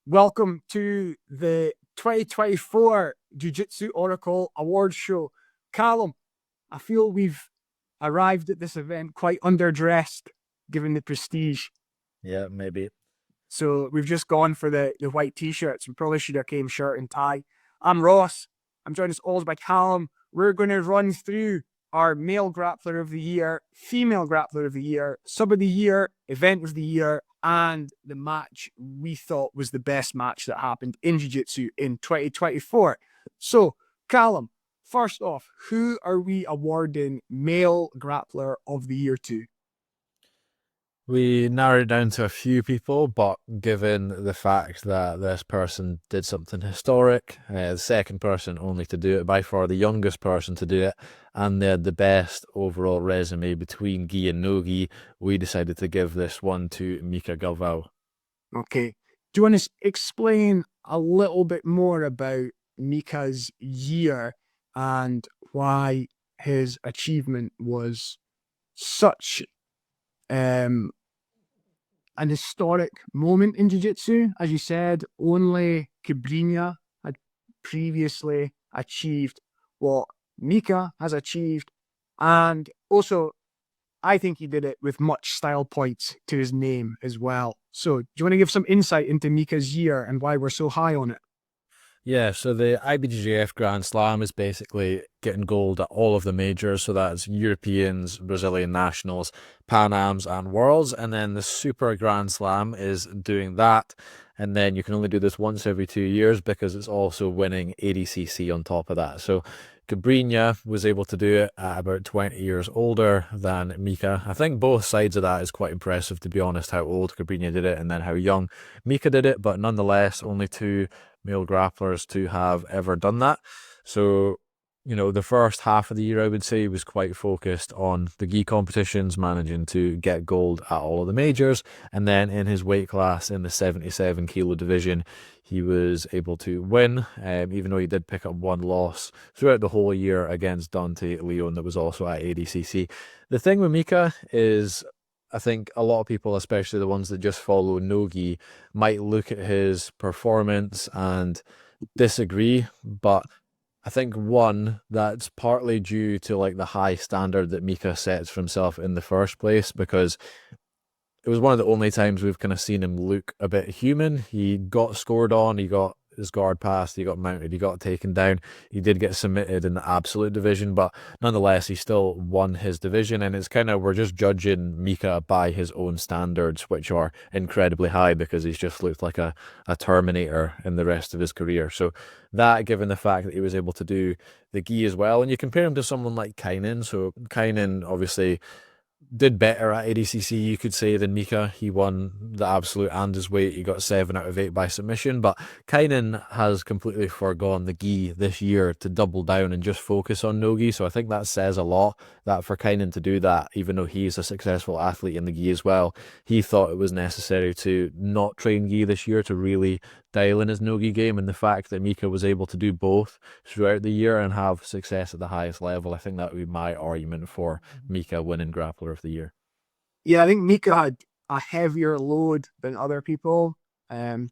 Welcome to the 2024 Jiu Jitsu Oracle Awards Show. Calum, I feel we've arrived at this event quite underdressed, given the prestige. Yeah, maybe. So we've just gone for the white t-shirts. We probably should have came shirt and tie. I'm Ross. I'm joined as always by Calum. We're going to run through our male grappler of the year, female grappler of the year, sub of the year, event of the year, and the match we thought was the best match that happened in Jiu-Jitsu in 2024. So, Calum, first off, who are we awarding male grappler of the year to? We narrowed it down to a few people, but given the fact that this person did something historic, the second person only to do it, by far the youngest person to do it, and they had the best overall resume between gi and no gi, we decided to give this one to Mica Galvao. Okay. Do you want to explain a little bit more about Mica's year and why his achievement was such an historic moment in Jiu-Jitsu? As you said, only Cobrinha had previously achieved what Mica has achieved. And also, I think he did it with much style points to his name as well. So do you want to give some insight into Mica's year and why we're so high on it? Yeah, so the IBJJF Grand Slam is basically getting gold at all of the majors. So that's Europeans, Brazilian nationals, Pan Ams, and Worlds. And then the Super Grand Slam is doing that. And then you can only do this once every 2 years because it's also winning ADCC on top of that. So Cobrinha was able to do it at about 20 years older than Mica. I think both sides of that is quite impressive, to be honest, how old Cobrinha did it and then how young Mica did it. But nonetheless, only two male grapplers to have ever done that. So, you know, the first half of the year, I would say, was quite focused on the gi competitions, managing to get gold at all of the majors. And then in his weight class in the 77 kilo division, he was able to win, even though he did pick up one loss throughout the whole year against Dante Leon that was also at ADCC. The thing with Mica is, I think a lot of people, especially the ones that just follow no-gi, might look at his performance and disagree, but I think one, that's partly due to like the high standard that Mica sets for himself in the first place, because it was one of the only times we've kind of seen him look a bit human. He got scored on, he got his guard passed, he got mounted, he got taken down. He did get submitted in the absolute division, but nonetheless, he still won his division. And it's kind of, we're just judging Mica by his own standards, which are incredibly high because he's just looked like a Terminator in the rest of his career. So that, given the fact that he was able to do the gi as well, and you compare him to someone like Kaynan. So Kaynan obviously did better at ADCC, you could say, than Mica. He won the absolute and his weight. He got 7 out of 8 by submission. But Kaynan has completely forgone the gi this year to double down and just focus on no-gi. So I think that says a lot, that for Kaynan to do that, even though he's a successful athlete in the gi as well, he thought it was necessary to not train gi this year to really dial in his no-gi game. And the fact that Mica was able to do both throughout the year and have success at the highest level, I think that would be my argument for Mica winning Grappler of the Year. Yeah, I think Mica had a heavier load than other people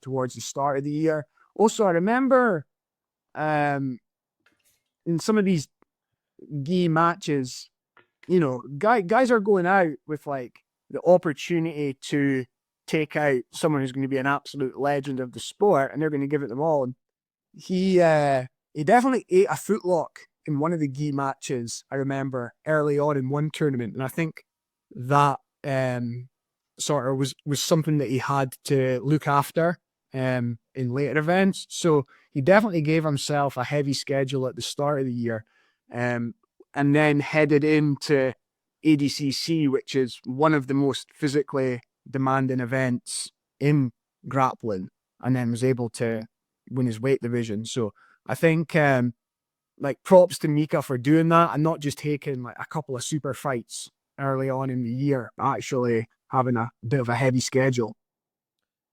towards the start of the year. Also, I remember in some of these gi matches, you know, guys are going out with like the opportunity to take out someone who's going to be an absolute legend of the sport, and they're going to give it them all. And he definitely ate a footlock in one of the gi matches, I remember, early on in one tournament, and I think that sort of was something that he had to look after in later events. So he definitely gave himself a heavy schedule at the start of the year, and then headed into ADCC, which is one of the most physically demanding events in grappling, and then was able to win his weight division. So I think like props to Mica for doing that and not just taking like a couple of super fights early on in the year, but actually having a bit of a heavy schedule.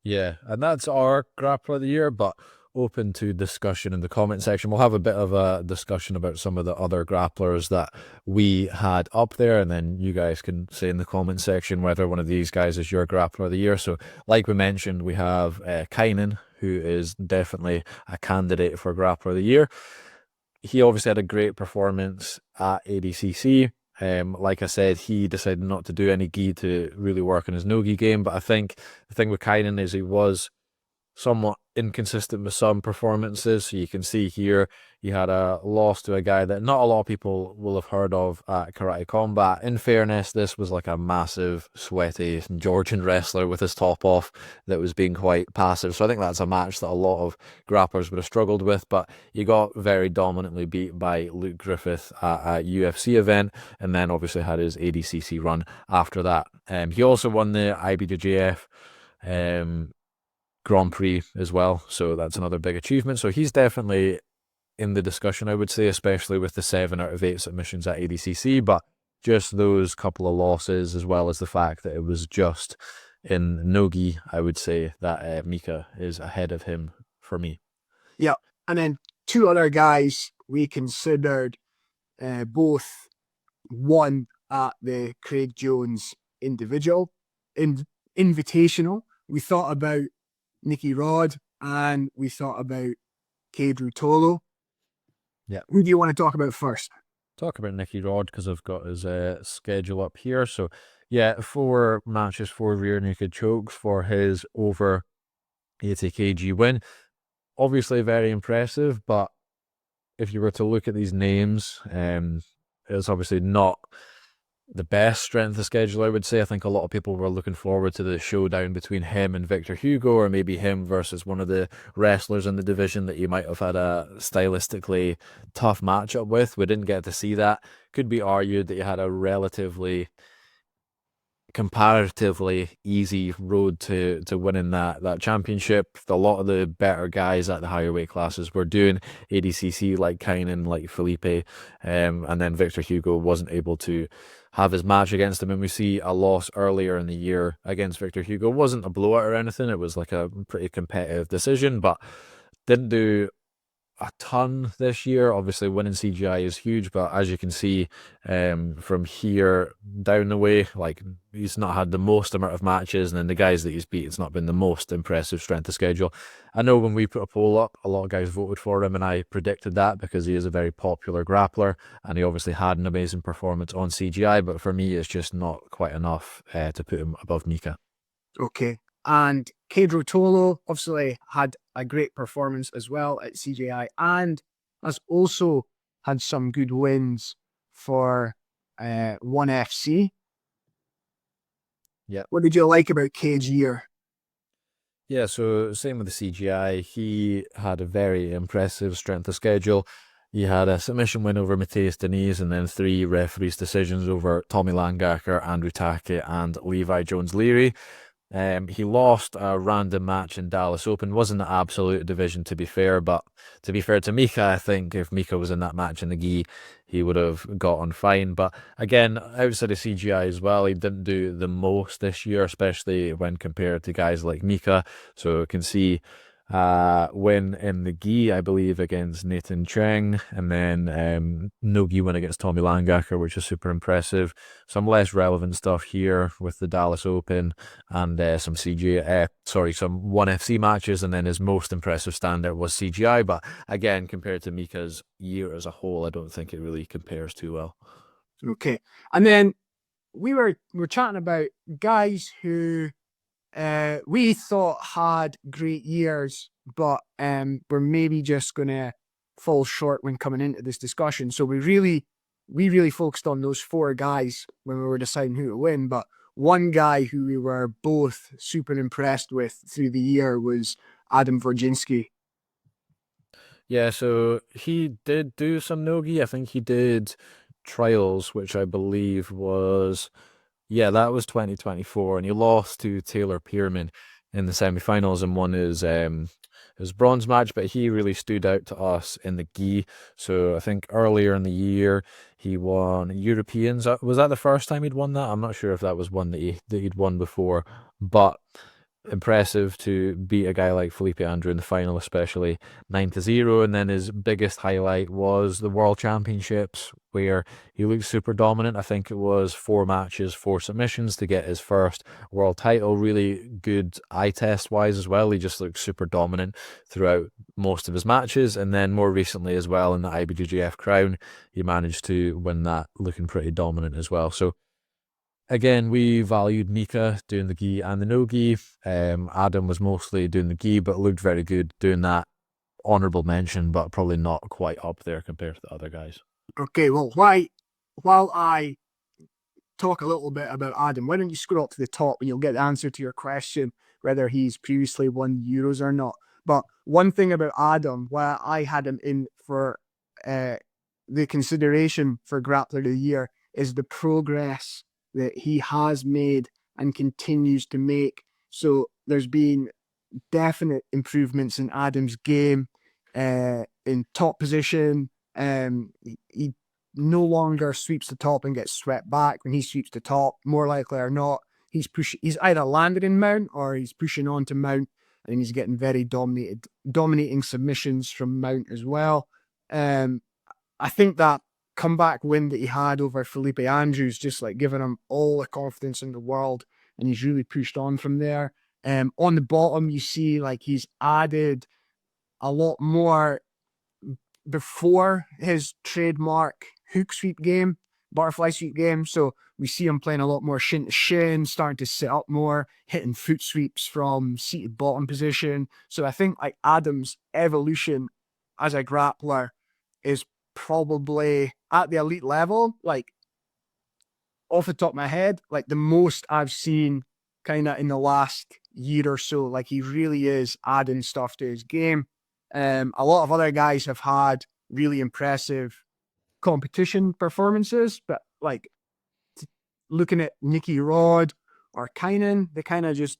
Yeah, and that's our Grappler of the Year, but open to discussion in the comment section. We'll have a bit of a discussion about some of the other grapplers that we had up there, and then you guys can say in the comment section whether one of these guys is your Grappler of the Year. So like we mentioned, we have Kaynan, who is definitely a candidate for Grappler of the Year. He obviously had a great performance at ADCC. Like I said, he decided not to do any gi to really work on his no-gi game, but I think the thing with Kaynan is he was somewhat inconsistent with some performances. So you can see here he had a loss to a guy that not a lot of people will have heard of at Karate Combat. In fairness, this was like a massive, sweaty Georgian wrestler with his top off that was being quite passive. So I think that's a match that a lot of grapplers would have struggled with, but he got very dominantly beat by Luke Griffith at a UFC event, and then obviously had his ADCC run after that. He also won the IBJJF Grand Prix as well, so that's another big achievement. So he's definitely in the discussion, I would say, especially with the 7 out of 8 submissions at ADCC, but just those couple of losses, as well as the fact that it was just in no-gi, I would say that Mica is ahead of him for me. Yeah, and then 2 other guys we considered both won at the Craig Jones Invitational. We thought about Nicky Rod and we thought about Cade Ruotolo. Yeah. Who do you want to talk about first? Talk about Nicky Rod because I've got his schedule up here. So yeah, 4 matches, 4 rear naked chokes for his over 80 kg win. Obviously very impressive, but if you were to look at these names, it's obviously not the best strength of schedule, I would say. I think a lot of people were looking forward to the showdown between him and Victor Hugo, or maybe him versus one of the wrestlers in the division that you might have had a stylistically tough matchup with. We didn't get to see that. Could be argued that you had a comparatively easy road to winning that championship. A lot of the better guys at the higher weight classes were doing ADCC, like Kaynan, like Felipe, and then Victor Hugo wasn't able to have his match against him, and we see a loss earlier in the year against Victor Hugo. It wasn't a blowout or anything, it was like a pretty competitive decision, but didn't do a ton this year. Obviously winning CGI is huge, but as you can see from here down the way, like, he's not had the most amount of matches, and then the guys that he's beat, it's not been the most impressive strength of schedule. I know when we put a poll up, a lot of guys voted for him, and I predicted that because he is a very popular grappler and he obviously had an amazing performance on CGI, but for me it's just not quite enough to put him above Mica. Okay. And Cade Ruotolo obviously had a great performance as well at CGI and has also had some good wins for 1FC. Yeah. What did you like about Cade's year? Yeah, so same with the CGI. He had a very impressive strength of schedule. He had a submission win over Matthias Deniz, and then 3 referees' decisions over Tommy Langacker, Andrew Take, and Levi Jones-Leary. He lost a random match in Dallas Open. Wasn't an absolute division, to be fair, but to be fair to Mica, I think if Mica was in that match in the gi, he would have gotten fine. But again, outside of CGI as well, he didn't do the most this year, especially when compared to guys like Mica. So you can see win in the gi, I believe, against Nathan Cheng, and then no gi win against Tommy Langacker, which is super impressive. Some less relevant stuff here with the Dallas Open and some some 1FC matches, and then his most impressive standout was CGI. But again, compared to Mica's year as a whole, I don't think it really compares too well. Okay, and then we were chatting about guys who we thought had great years, but were maybe just going to fall short when coming into this discussion. So we really focused on those 4 guys when we were deciding who to win. But one guy who we were both super impressed with through the year was Adam Wojcinski. Yeah, so he did do some no-gi. I think he did trials, which I believe was... Yeah, that was 2024, and he lost to Taylor Pearman in the semi-finals and won his bronze match, but he really stood out to us in the gi. So I think earlier in the year, he won Europeans. Was that the first time he'd won that? I'm not sure if that was one that he'd won before, but impressive to beat a guy like Felipe Andrew in the final, especially 9-0. And then his biggest highlight was the World Championships, where he looked super dominant. I think it was 4 matches, 4 submissions to get his first world title. Really good eye test wise as well. He just looked super dominant throughout most of his matches. And then more recently as well in the IBJJF Crown, he managed to win that looking pretty dominant as well. So again, we valued Mica doing the gi and the no gi. Adam was mostly doing the gi, but looked very good doing that. Honorable mention, but probably not quite up there compared to the other guys. Okay, well, while I talk a little bit about Adam, why don't you scroll up to the top and you'll get the answer to your question, whether he's previously won Euros or not. But one thing about Adam, why I had him in for the consideration for Grappler of the Year, is the progress that he has made and continues to make. So there's been definite improvements in Adam's game, in top position. He no longer sweeps the top and gets swept back. When he sweeps the top, more likely or not, he's either landed in mount or he's pushing on to mount, and he's getting very dominating submissions from mount as well. I think that comeback win that he had over Felipe Andrews just like giving him all the confidence in the world, and he's really pushed on from there. On the bottom, you see like he's added a lot more before his trademark hook sweep game, butterfly sweep game. So we see him playing a lot more shin to shin, starting to sit up more, hitting foot sweeps from seated bottom position. So I think like Adam's evolution as a grappler is probably at the elite level, like off the top of my head, like the most I've seen kind of in the last year or so. Like he really is adding stuff to his game. A lot of other guys have had really impressive competition performances, but like looking at Nicky Rod or Kaynan, they kind of just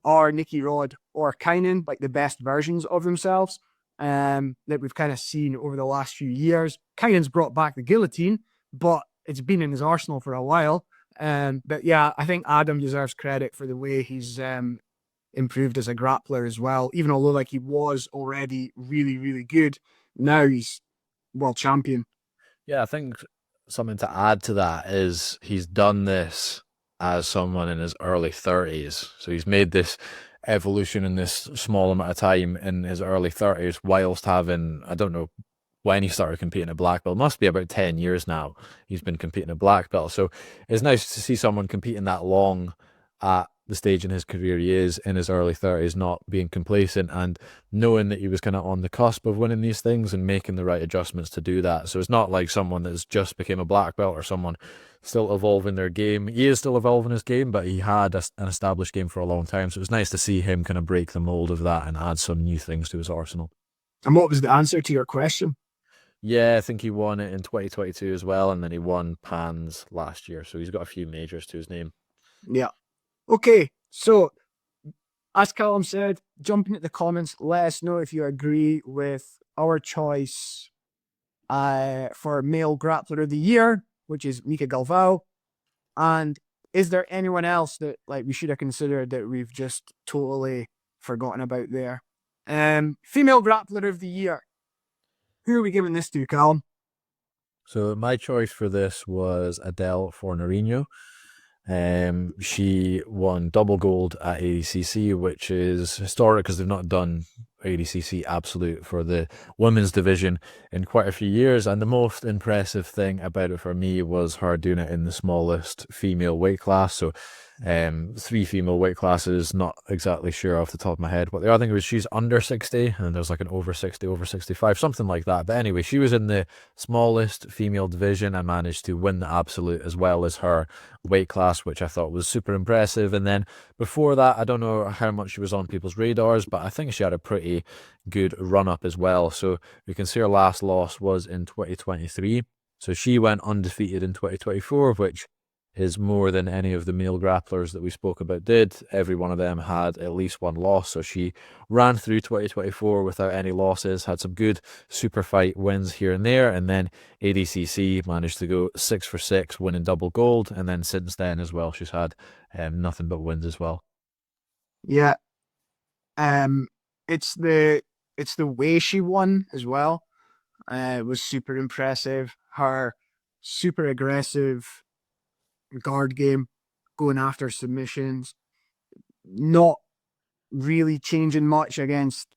are Nicky Rod or Kaynan, like the best versions of themselves that we've kind of seen over the last few years. Kaynan's brought back the guillotine, but it's been in his arsenal for a while. But yeah, I think Adam deserves credit for the way he's improved as a grappler as well. Even although like he was already really, really good, now he's world champion. Yeah, I think something to add to that is he's done this as someone in his early 30s. So he's made this evolution in this small amount of time in his early 30s, whilst having, I don't know when he started competing at black belt, must be about 10 years now he's been competing at black belt. So it's nice to see someone competing that long at the stage in his career he is in his early 30s, not being complacent and knowing that he was kind of on the cusp of winning these things and making the right adjustments to do that. So it's not like someone that's just became a black belt or someone still evolving their game. He is still evolving his game, but he had an established game for a long time. So it was nice to see him kind of break the mold of that and add some new things to his arsenal. And what was the answer to your question? Yeah, I think he won it in 2022 as well, and then he won Pans last year. So he's got a few majors to his name. Yeah. Okay, so as Calum said, jump into the comments, let us know if you agree with our choice for male grappler of the year, which is Mica Galvao. And is there anyone else that like we should have considered that we've just totally forgotten about there? Female grappler of the year. Who are we giving this to, Calum? So my choice for this was Adele Fornarino. She won double gold at ADCC, which is historic because they've not done ADCC Absolute for the women's division in quite a few years. And the most impressive thing about it for me was her doing it in the smallest female weight class. So 3 female weight classes, not exactly sure off the top of my head what the other thing was. She's under 60 and there's like an over 60, over 65, something like that. But anyway, she was in the smallest female division and managed to win the Absolute as well as her weight class, which I thought was super impressive. And then before that, I don't know how much she was on people's radars, but I think she had a pretty good run up as well. So we can see her last loss was in 2023. So she went undefeated in 2024, which is more than any of the male grapplers that we spoke about did. Every one of them had at least one loss. So she ran through 2024 without any losses, had some good super fight wins here and there. And then ADCC managed to go 6 for 6, winning double gold. And then since then as well, she's had nothing but wins as well. Yeah. Um, it's the way she won as well. It was super impressive. Her super aggressive guard game, going after submissions, not really changing much against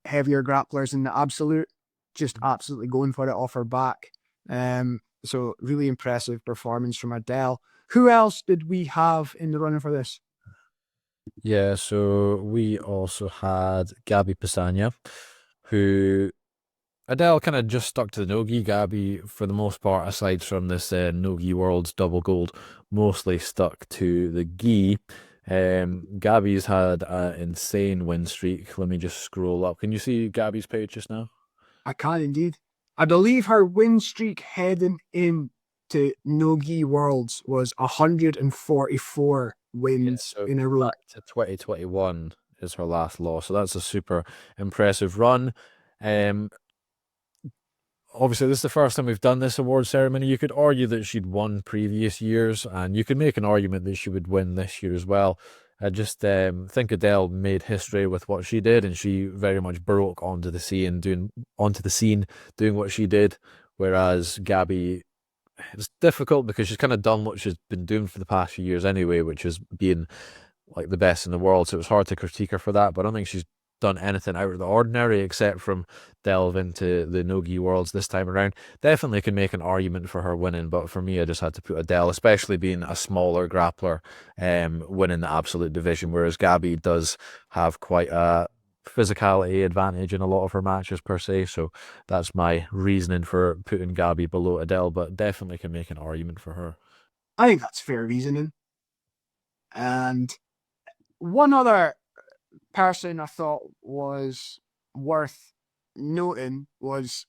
heavier grapplers in the absolute, just absolutely going for it off her back. So really impressive performance from Adele. Who else did we have in the running for this? Yeah, so we also had Gabi Pessanha, who Adele kind of just stuck to the nogi. Gabi, for the most part, aside from this nogi world's double gold, mostly stuck to the gi. Gabi's had an insane win streak. Let me just scroll up. Can you see Gabi's page just now? I can indeed. I believe her win streak heading in to Nogi Worlds was 144 Yeah, wins so in a row. back to 2021 is her last loss. So that's a super impressive run. Um, Obviously, this is the first time we've done this award ceremony. You could argue that she'd won previous years, and you could make an argument that she would win this year as well. I just think Adele made history with what she did, and she very much broke onto the scene, doing what she did. Whereas Gabi, it's difficult because she's kind of done what she's been doing for the past few years anyway, which is being like the best in the world. So it was hard to critique her for that. But I don't think she's done anything out of the ordinary except from delve into the no-gi worlds this time around. Definitely can make an argument for her winning, but for me, I just had to put Adele, especially being a smaller grappler, winning the absolute division. Whereas Gabi does have quite a physicality advantage in a lot of her matches per se. So that's my reasoning for putting Gabi below Adele, but definitely can make an argument for her. I think that's fair reasoning. And one other person I thought was worth noting was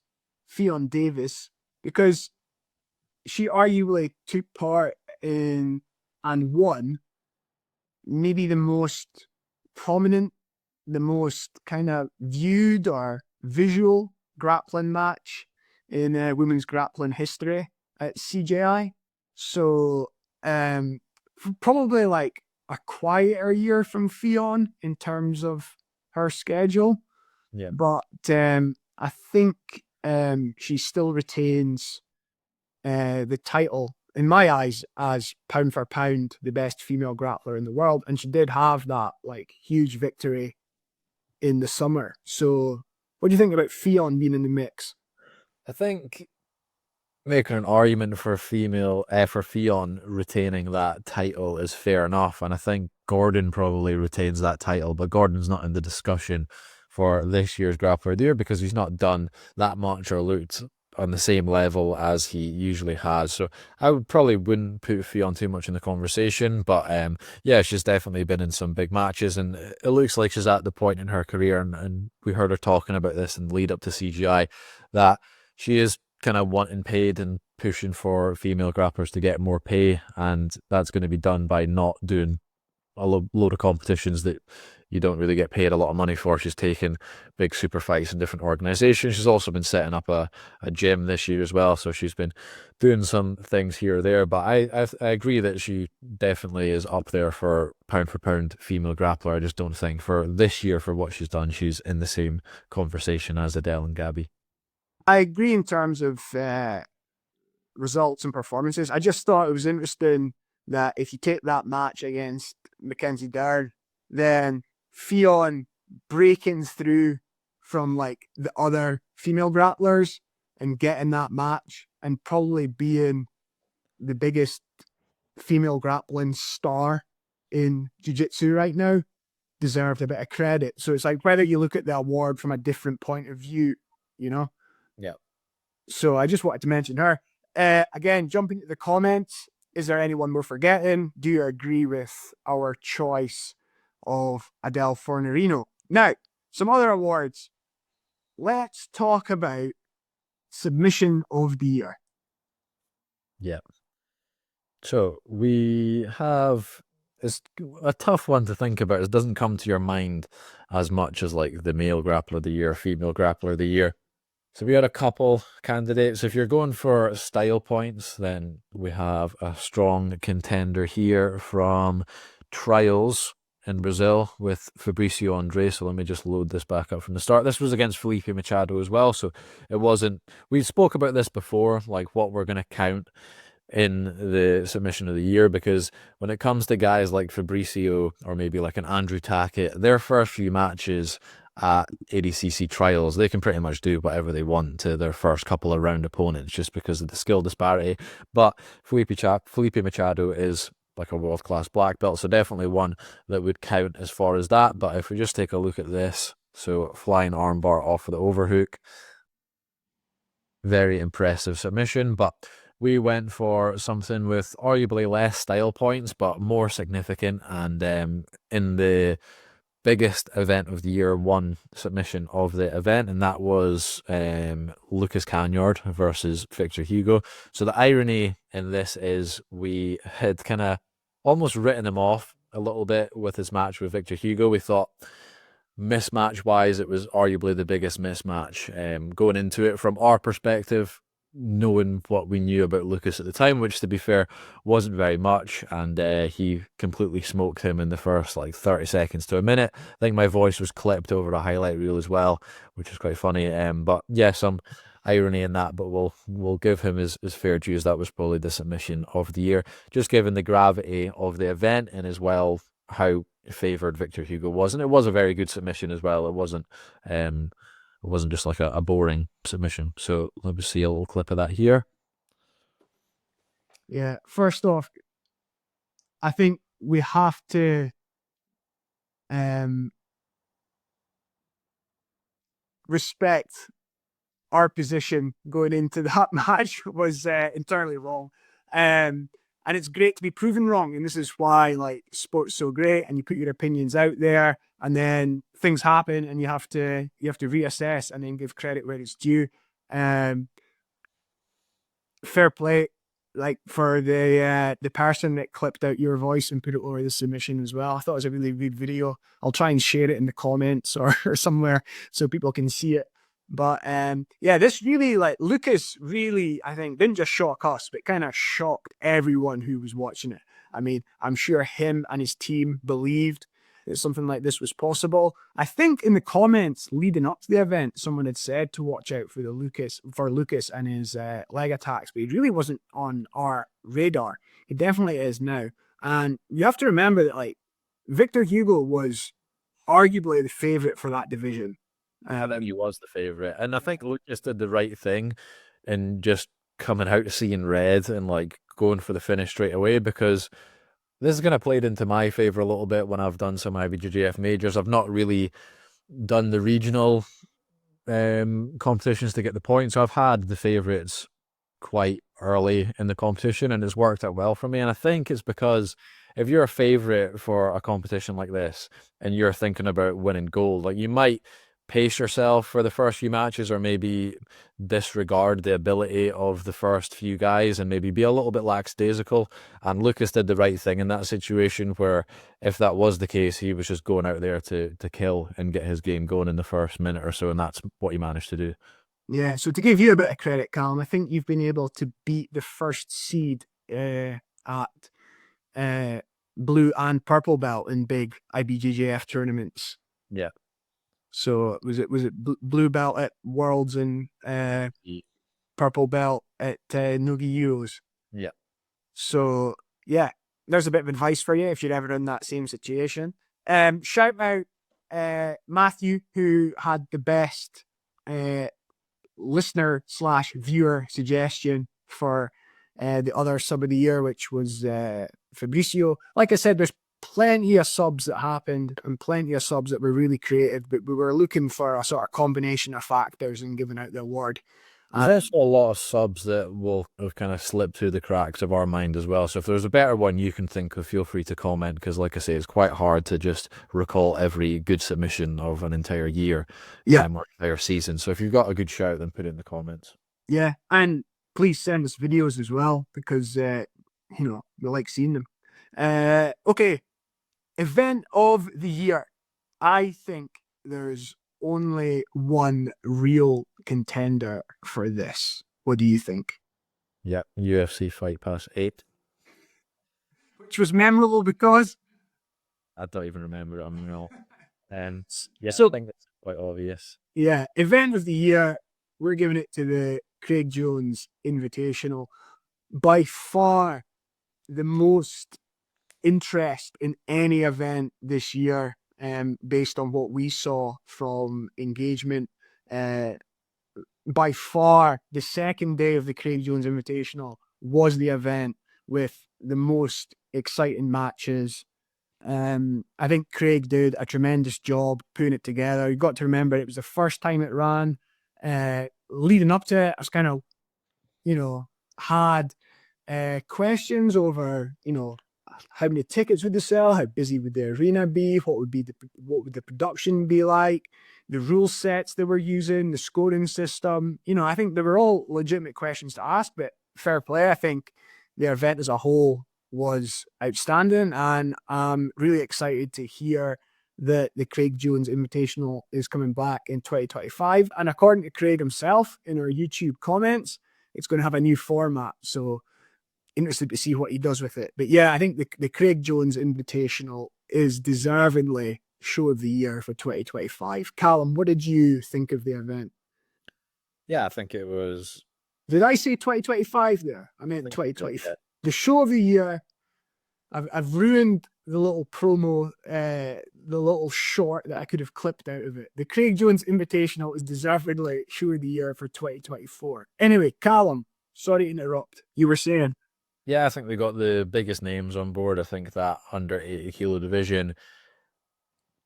Ffion Davies, because she arguably took part in and won maybe the most prominent, the most kind of viewed or visual grappling match in women's grappling history at CJI. So probably like a quieter year from Ffion in terms of her schedule, Yeah. but I think she still retains the title in my eyes as pound for pound the best female grappler in the world, and she did have that like huge victory in the summer. So, what do you think about Ffion being in the mix? I think making an argument for for Ffion retaining that title is fair enough, and I think Gordon probably retains that title, but Gordon's not in the discussion for this year's Grappler of the Year because he's not done that much or looked on the same level as he usually has. So I would probably wouldn't put Ffion too much in the conversation, but yeah, she's definitely been in some big matches, and it looks like she's at the point in her career, and we heard her talking about this in the lead up to CGI, that she is kind of wanting paid and pushing for female grapplers to get more pay, and that's going to be done by not doing a load of competitions that you don't really get paid a lot of money for. She's taken big super fights in different organizations. She's also been setting up a gym this year as well, so she's been doing some things here or there. But I agree that she definitely is up there for pound female grappler. I just don't think for this year, for what she's done, she's in the same conversation as Adele and Gabi. I agree in terms of results and performances. I just thought it was interesting that if you take that match against Mackenzie Dern, then Ffion breaking through from like the other female grapplers and getting that match and probably being the biggest female grappling star in jiu-jitsu right now deserved a bit of credit. So it's like whether you look at the award from a different point of view, you know? Yeah. So I just wanted to mention her. Again, jumping to the comments, is there anyone we're forgetting? Do you agree with our choice of Adele Fornarino? Now, some other awards. Let's talk about submission of the year. Yeah. So we have, it's a tough one to think about. It doesn't come to your mind as much as like the male grappler of the year, female grappler of the year. So we had a couple candidates. If you're going for style points, then we have a strong contender here from Trials. in Brazil with Fabricio Andre. So let me just load this back up from the start. This was against Felipe Machado as well. So it wasn't, we spoke about this before, like what we're going to count in the submission of the year, because when it comes to guys like Fabricio or maybe like an Andrew Tackett, their first few matches at ADCC trials, they can pretty much do whatever they want to their first couple of round opponents just because of the skill disparity. But Felipe Machado is like a world-class black belt, so definitely one that would count as far as that. But if we just take a look at this, so flying armbar off of the overhook, very impressive submission. But we went for something with arguably less style points, but more significant. And in the biggest event of the year, one submission of the event, and that was Lucas Canyard versus Victor Hugo. So the irony in this is we had kind of almost written him off a little bit with his match with Victor Hugo. We thought mismatch wise it was arguably the biggest mismatch going into it from our perspective, knowing what we knew about Lucas at the time, which to be fair wasn't very much, and he completely smoked him in the first like 30 seconds to a minute. I think my voice was clipped over a highlight reel as well, which is quite funny. But yeah, some irony in that, but we'll give him his fair dues. That was probably the submission of the year, just given the gravity of the event and as well how favoured Victor Hugo was, and it was a very good submission as well. It wasn't just like a boring submission. So let me see a little clip of that here. Yeah, first off, I think we have to respect our position going into that match was entirely wrong. And it's great to be proven wrong. And this is why like sport's so great, and you put your opinions out there and then things happen and you have to reassess and then give credit where it's due. Fair play, like for the person that clipped out your voice and put it over the submission as well. I thought it was a really good video. I'll try and share it in the comments or somewhere so people can see it. But yeah, this really, like, Lucas really, I think, didn't just shock us, but kind of shocked everyone who was watching it. I mean, I'm sure him and his team believed that something like this was possible. I think in the comments leading up to the event, someone had said to watch out for Lucas and his leg attacks, but he really wasn't on our radar. He definitely is now. And you have to remember that, like, Victor Hugo was arguably the favorite for that division. He was the favourite, and I think Lucas did the right thing in just coming out to seeing red and like going for the finish straight away, because this is going to play into my favour a little bit when I've done some IBJJF majors. I've not really done the regional competitions to get the points, so I've had the favourites quite early in the competition and it's worked out well for me. And I think it's because if you're a favourite for a competition like this and you're thinking about winning gold, like you might pace yourself for the first few matches or maybe disregard the ability of the first few guys and maybe be a little bit lackadaisical. And Lucas did the right thing in that situation, where if that was the case, he was just going out there to kill and get his game going in the first minute or so, and that's what he managed to do. Yeah, so to give you a bit of credit, Calum, I think you've been able to beat the first seed at blue and purple belt in big IBJJF tournaments. Yeah. So was it blue belt at Worlds and purple belt at Nogi Euros? Yeah. So yeah, there's a bit of advice for you if you're ever in that same situation. Shout out Matthew, who had the best listener/viewer suggestion for the other sub of the year, which was Fabricio. Like I said, there's plenty of subs that happened and plenty of subs that were really creative, but we were looking for a sort of combination of factors and giving out the award. There's a lot of subs that will have kind of slipped through the cracks of our mind as well. So if there's a better one you can think of, feel free to comment, because like I say, it's quite hard to just recall every good submission of an entire year, or entire season. So if you've got a good shout, then put it in the comments. Yeah, and please send us videos as well, because we like seeing them. Okay, event of the year. I think there's only one real contender for this. What do you think? Yeah, UFC Fight Pass 8. Which was memorable because I don't even remember it. I'm real. Yeah, So I think that's quite obvious. yeah, event of the year, we're giving it to the Craig Jones Invitational. By far the most interest in any event this year, based on what we saw from engagement. By far, the second day of the Craig Jones Invitational was the event with the most exciting matches. I think Craig did a tremendous job putting it together. You've got to remember it was the first time it ran. Leading up to it, I was kind of, had questions over, how many tickets would they sell? How busy would the arena be? What would the production be like? The rule sets they were using, the scoring system. I think they were all legitimate questions to ask, but fair play. I think the event as a whole was outstanding, and I'm really excited to hear that the Craig Jones Invitational is coming back in 2025. And according to Craig himself in our YouTube comments, it's going to have a new format. So interested to see what he does with it. But yeah, I think the Craig Jones Invitational is deservingly show of the year for 2025. Calum, what did you think of the event? Yeah, I think it was. Did I say 2025 there? I meant 2025. The show of the year. I've ruined the little promo, the little short that I could have clipped out of it. The Craig Jones Invitational is deservedly show of the year for 2024. Anyway, Calum, sorry to interrupt. You were saying? Yeah, I think they got the biggest names on board. I think that under 80 kilo division,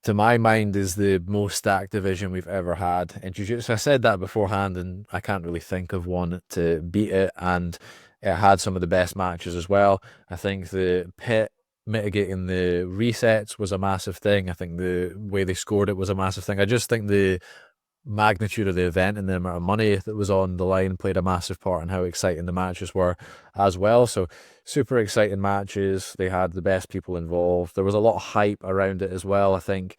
to my mind, is the most stacked division we've ever had in jiu-jitsu. I said that beforehand, and I can't really think of one to beat it. And it had some of the best matches as well. I think the pit mitigating the resets was a massive thing. I think the way they scored it was a massive thing. I just think the magnitude of the event and the amount of money that was on the line played a massive part in how exciting the matches were as well. So super exciting matches. They had the best people involved. There was a lot of hype around it as well. I think,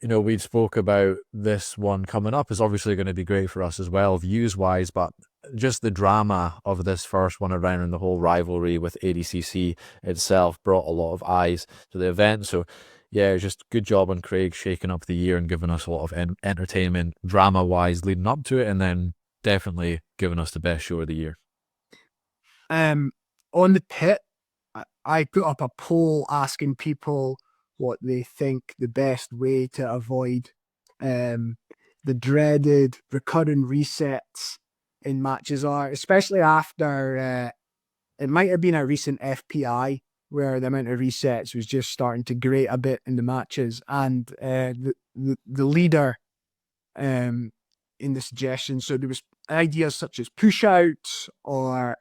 we spoke about this one coming up is obviously going to be great for us as well, views wise, but just the drama of this first one around and the whole rivalry with ADCC itself brought a lot of eyes to the event. So yeah, just good job on Craig shaking up the year and giving us a lot of entertainment drama-wise leading up to it, and then definitely giving us the best show of the year. On the pit, I put up a poll asking people what they think the best way to avoid the dreaded recurring resets in matches are, especially after it might have been a recent FPI where the amount of resets was just starting to grate a bit in the matches, and the leader in the suggestion. So there was ideas such as push outs or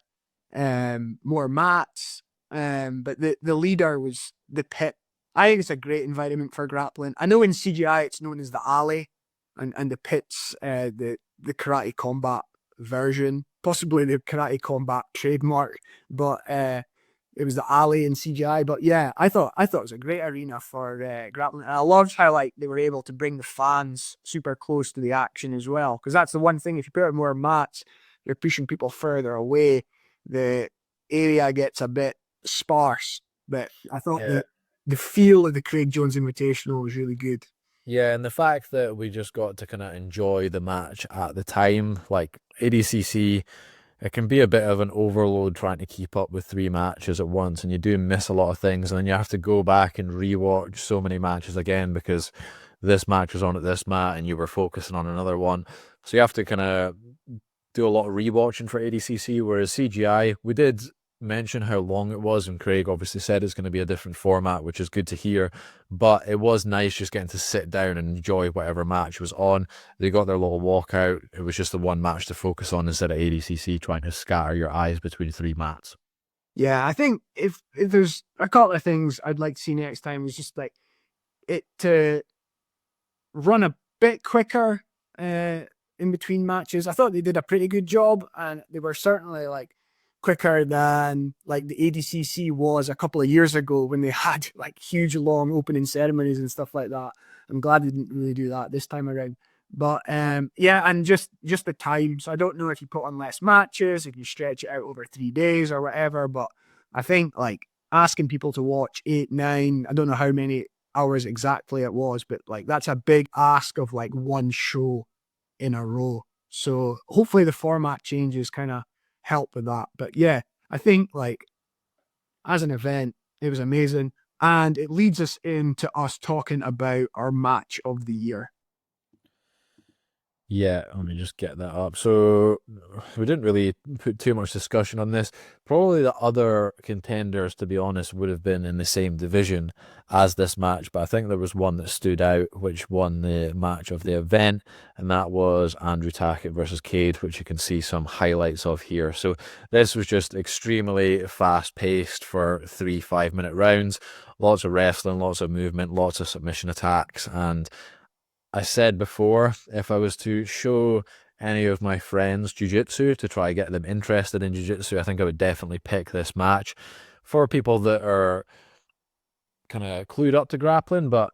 more mats, but the leader was the pit. I think it's a great environment for grappling. I know in CGI it's known as the alley, and the pit's the karate combat version, possibly the karate combat trademark, but it was the alley in CGI. But yeah, I thought it was a great arena for grappling, and I loved how they were able to bring the fans super close to the action as well, because that's the one thing. If you put out more mats, you're pushing people further away. The area gets a bit sparse, but I thought the feel of the Craig Jones Invitational was really good. Yeah, and the fact that we just got to kind of enjoy the match at the time, like ADCC, it can be a bit of an overload trying to keep up with 3 matches at once, and you do miss a lot of things, and then you have to go back and rewatch so many matches again because this match was on at this mat and you were focusing on another one. So you have to kind of do a lot of rewatching for ADCC, whereas CGI, we did mention how long it was, and Craig obviously said it's going to be a different format, which is good to hear, but it was nice just getting to sit down and enjoy whatever match was on. They got their little walkout. It was just the one match to focus on instead of ADCC trying to scatter your eyes between 3 mats. Yeah, I think if there's a couple of things I'd like to see next time is just like it to run a bit quicker in between matches. I thought they did a pretty good job, and they were certainly like quicker than like the ADCC was a couple of years ago when they had like huge long opening ceremonies and stuff like that. I'm glad they didn't really do that this time around. But yeah, and just the time. So I don't know if you put on less matches, if you stretch it out over 3 days or whatever, but I think like asking people to watch 8, 9, I don't know how many hours exactly it was, but like that's a big ask of like one show in a row. So hopefully the format changes kind of help with that. But yeah, I think like as an event, it was amazing. And it leads us into us talking about our match of the year. Yeah, let me just get that up. So we didn't really put too much discussion on this. Probably the other contenders, to be honest, would have been in the same division as this match, but I think there was one that stood out, which won the match of the event, and that was Andrew Tackett versus Kade, which you can see some highlights of here. So this was just extremely fast-paced for 3 5-minute rounds. Lots of wrestling, lots of movement, lots of submission attacks, and I said before, if I was to show any of my friends jiu-jitsu to try to get them interested in jiu-jitsu, I think I would definitely pick this match. For people that are kind of clued up to grappling, but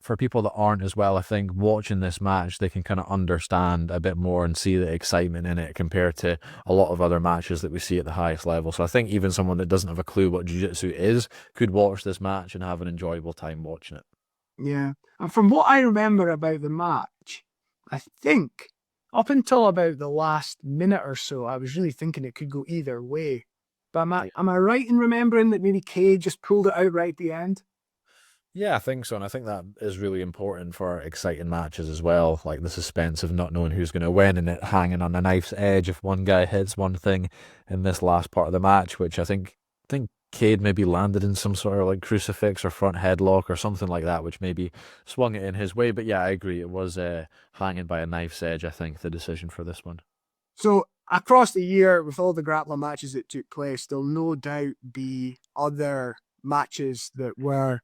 for people that aren't as well, I think watching this match, they can kind of understand a bit more and see the excitement in it compared to a lot of other matches that we see at the highest level. So I think even someone that doesn't have a clue what jiu-jitsu is could watch this match and have an enjoyable time watching it. Yeah. And from what I remember about the match, I think up until about the last minute or so, I was really thinking it could go either way. But am I right in remembering that maybe Kade just pulled it out right at the end? Yeah, I think so. And I think that is really important for exciting matches as well. Like the suspense of not knowing who's going to win and it hanging on a knife's edge if one guy hits one thing in this last part of the match, which I think Kade maybe landed in some sort of like crucifix or front headlock or something like that, which maybe swung it in his way. But yeah, I agree. It was hanging by a knife's edge, I think, the decision for this one. So across the year, with all the grappling matches that took place, there'll no doubt be other matches that were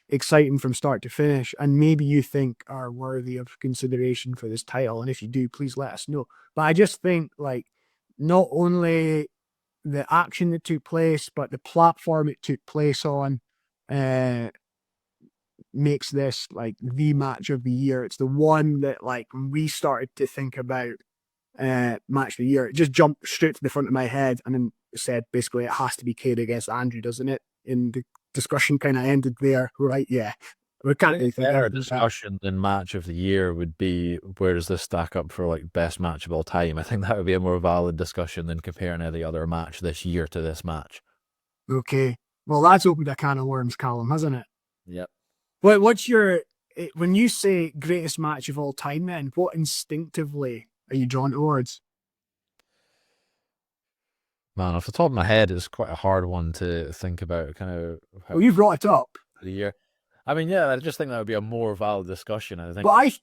exciting from start to finish and maybe you think are worthy of consideration for this title. And if you do, please let us know. But I just think like not only the action that took place, but the platform it took place on uh, makes this like the match of the year. It's the one that like when we started to think about match of the year, it just jumped straight to the front of my head and then said basically it has to be Kade against Andrew, doesn't it? In the discussion kind of ended there, right? Yeah. We can't really think Better of that. discussion than match of the year would be where does this stack up for like best match of all time? I think that would be a more valid discussion than comparing any other match this year to this match. Okay. Well, that's opened a can of worms, Calum, hasn't it? Yep. What's your, when you say greatest match of all time, then what instinctively are you drawn towards? Man, off the top of my head, it's quite a hard one to think about. Kind of how Well, you brought it up, the year. I mean, yeah, I just think that would be a more valid discussion. I think. but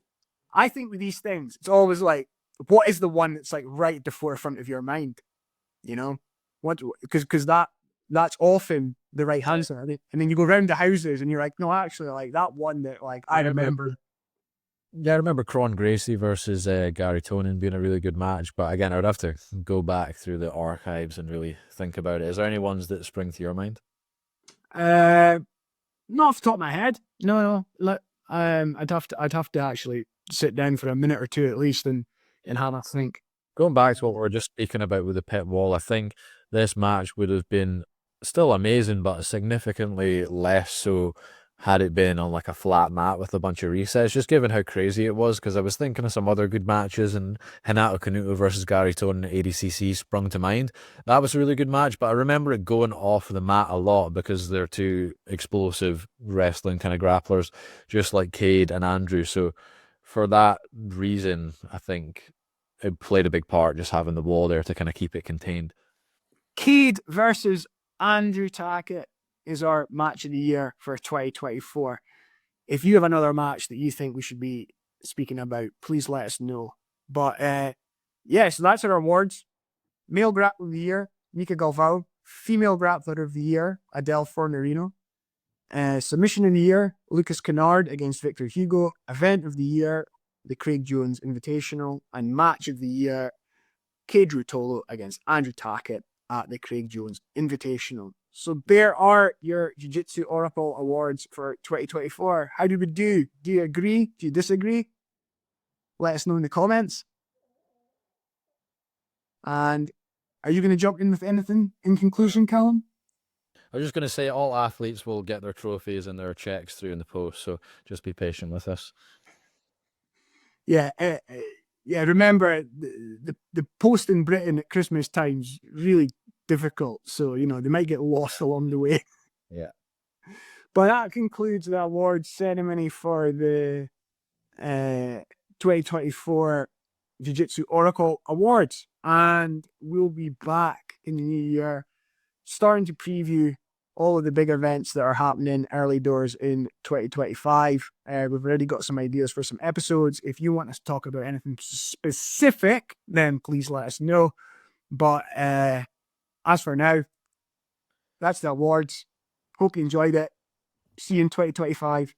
I think with these things, it's always like, what is the one that's like right at the forefront of your mind? You know, what? Because that's often the right answer. And then you go round the houses and you're like, no, actually, like that one that like I remember. Yeah, I remember Cron Gracie versus Gary Tonin being a really good match. But again, I would have to go back through the archives and really think about it. Is there any ones that spring to your mind? Not off the top of my head. No. I'd have to actually sit down for a minute or two at least and have a think. Going back to what we were just speaking about with the pit wall, I think this match would have been still amazing, but significantly less so had it been on like a flat mat with a bunch of resets, just given how crazy it was. Because I was thinking of some other good matches, and Renato Canuto versus Gary Tonin at ADCC sprung to mind. That was a really good match, but I remember it going off the mat a lot because they're two explosive wrestling kind of grapplers, just like Kade and Andrew. So for that reason, I think it played a big part just having the wall there to kind of keep it contained. Kade versus Andrew Tackett is our match of the year for 2024. If you have another match that you think we should be speaking about, please let us know. But so that's our awards. Male Grappler of the Year, Mica Galvao. Female Grappler of the Year, Adele Fornarino. Submission of the Year, Lucas Kennard against Victor Hugo. Event of the Year, the Craig Jones Invitational. And Match of the Year, Kade Ruotolo against Andrew Tackett at the Craig Jones Invitational. So there are your Jiu-Jitsu Oracle Awards for 2024. How did we do? Do you agree? Do you disagree? Let us know in the comments. And are you going to jump in with anything in conclusion, Calum? I was just going to say all athletes will get their trophies and their checks through in the post, so just be patient with us. Yeah, remember, the post in Britain at Christmas time's really difficult, so, you know, they might get lost along the way. Yeah. But that concludes the awards ceremony for the 2024 Jiu Jitsu Oracle Awards. And we'll be back in the new year, starting to preview all of the big events that are happening early doors in 2025. We've already got some ideas for some episodes. If you want us to talk about anything specific, then please let us know. But as for now, that's the awards. Hope you enjoyed it. See you in 2025.